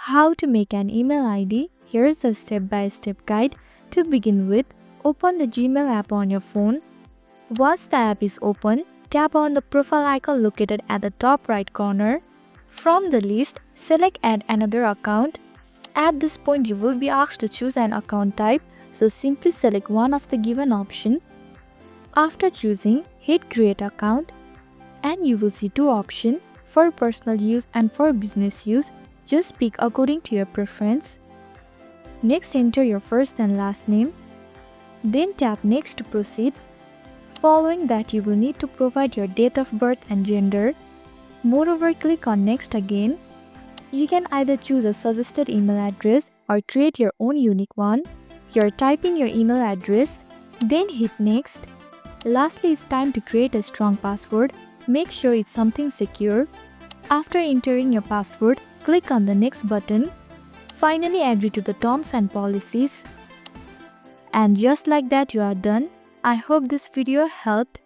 How to make an email ID? Here's a step-by-step guide. To begin with, open the Gmail app on your phone. Once the app is open, tap on the profile icon located at the top right corner. From the list, select Add Another Account. At this point, you will be asked to choose an account type, so simply select one of the given option. After choosing, hit Create Account and you will see two options for personal use and for business use. Just pick according to your preference. Next, enter your first and last name. Then tap Next to proceed. Following that, you will need to provide your date of birth and gender. Moreover, click on Next again. You can either choose a suggested email address or create your own unique one. You're typing your email address, then hit Next. Lastly, it's time to create a strong password. Make sure it's something secure. After entering your password, click on the Next button. Finally, agree to the terms and policies. And just like that, you are done. I hope this video helped.